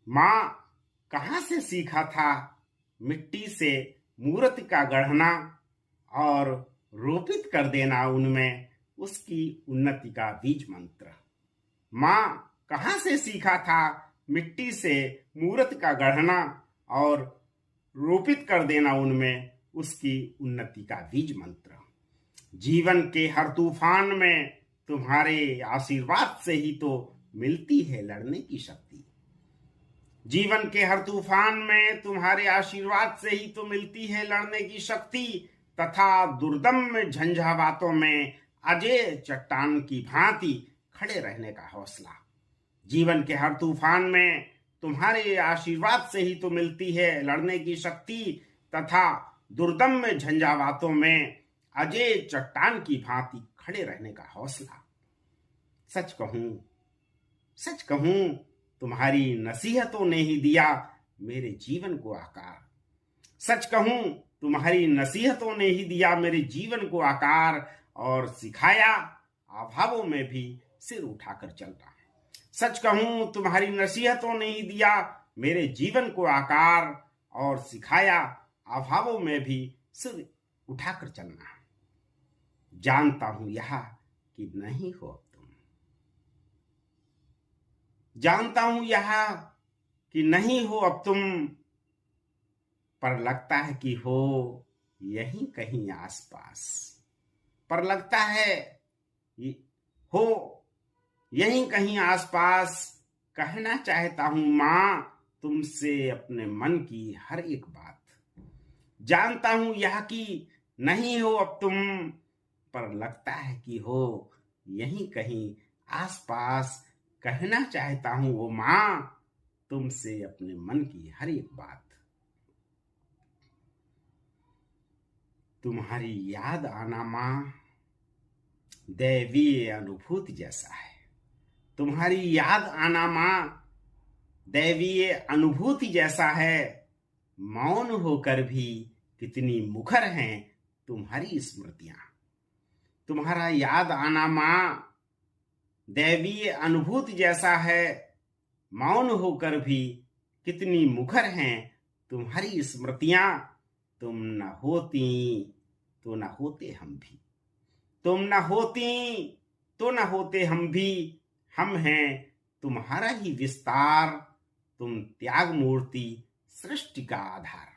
माँ कहाँ से सीखा था मिट्टी से मूर्ति का गढ़ना और रोपित कर देना उनमें उसकी उन्नति का बीज मंत्र। माँ कहाँ से सीखा था मिट्टी से मूर्ति का गढ़ना और रोपित कर देना उनमें उसकी उन्नति का बीज मंत्र। जीवन के हर तूफान में तुम्हारे आशीर्वाद से ही तो मिलती है लड़ने की शक्ति। जीवन के हर तूफान में तुम्हारे आशीर्वाद से ही तो मिलती है लड़ने की शक्ति तथा दुर्दम झंझावातों में अजय चट्टान की भांति खड़े रहने का हौसला। जीवन के हर तूफान में तुम्हारे आशीर्वाद से ही तो मिलती है लड़ने की शक्ति तथा दुर्दम झंझावातों में अजय चट्टान की भांति खड़े रहने का हौसला। सच कहूं तुम्हारी नसीहतों ने ही दिया मेरे जीवन को आकार। सच कहूं तुम्हारी नसीहतों ने ही दिया मेरे जीवन को आकार और सिखाया अभावों में भी सिर उठाकर चलना। सच कहूं तुम्हारी नसीहतों ने ही दिया मेरे जीवन को आकार और सिखाया अभावों में भी सिर उठाकर चलना। जानता हूं यह कि नहीं हो तुम, जानता हूं यह कि नहीं हो अब तुम, पर लगता है कि हो यहीं कहीं आसपास। पर लगता है हो यहीं कहीं आसपास। कहना चाहता हूं मां तुमसे अपने मन की हर एक बात। जानता हूं यह कि नहीं हो अब तुम, पर लगता है कि हो यहीं कहीं आसपास। कहना चाहता हूं वो मां तुमसे अपने मन की हर एक बात। तुम्हारी याद आना मां दैवीय अनुभूति जैसा है। तुम्हारी याद आना मां दैवीय अनुभूति जैसा है। मौन होकर भी कितनी मुखर हैं तुम्हारी स्मृतियां। तुम्हारा याद आना मां दैवीय अनुभूति जैसा है। मौन होकर भी कितनी मुखर हैं तुम्हारी स्मृतियां। तुम न होती तो न होते हम भी। तुम न होती तो न होते हम भी। हम हैं तुम्हारा ही विस्तार। तुम त्याग मूर्ति सृष्टि का आधार।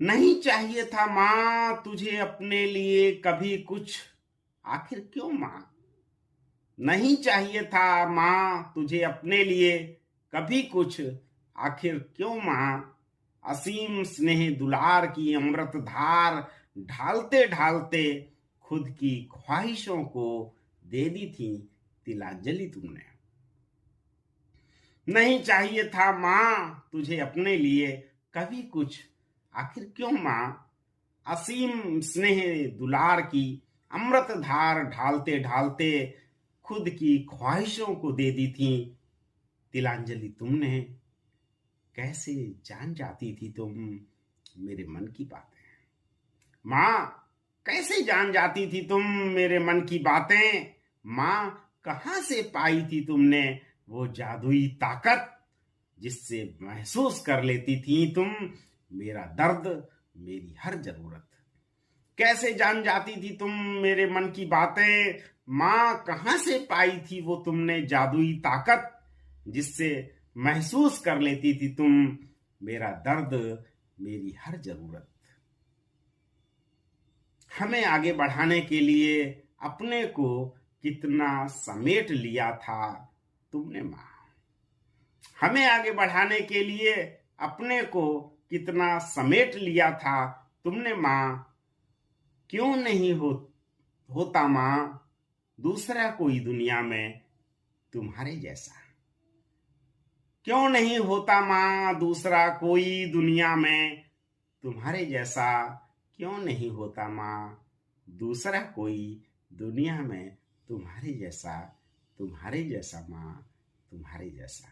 नहीं चाहिए था मां तुझे अपने लिए कभी कुछ, आखिर क्यों मां? नहीं चाहिए था मां तुझे अपने लिए कभी कुछ, आखिर क्यों मां? असीम स्नेह दुलार की अमृत धार ढालते ढालते खुद की ख्वाहिशों को दे दी थी तिलांजलि तुमने। नहीं चाहिए था मां तुझे अपने लिए कभी कुछ, आखिर क्यों मां? असीम स्नेह दुलार की अमृत धार ढालते ढालते खुद की ख्वाहिशों को दे दी थी तिलांजलि तुमने। कैसे जान जाती थी तुम मेरे मन की बातें मां? कैसे जान जाती थी तुम मेरे मन की बातें? मां कहां से पाई थी तुमने वो जादुई ताकत जिससे महसूस कर लेती थी तुम मेरा दर्द, मेरी हर जरूरत? कैसे जान जाती थी तुम मेरे मन की बातें? मां कहां से पाई थी वो तुमने जादुई ताकत जिससे महसूस कर लेती थी तुम मेरा दर्द, मेरी हर जरूरत? हमें आगे बढ़ाने के लिए अपने को कितना समेट लिया था तुमने मां। हमें आगे बढ़ाने के लिए अपने को कितना समेट लिया था तुमने मां। क्यों नहीं होता मां दूसरा कोई दुनिया में तुम्हारे जैसा? क्यों नहीं होता मां दूसरा कोई दुनिया में तुम्हारे जैसा? क्यों नहीं होता मां दूसरा कोई दुनिया में तुम्हारे जैसा? तुम्हारे जैसा मां, तुम्हारे जैसा।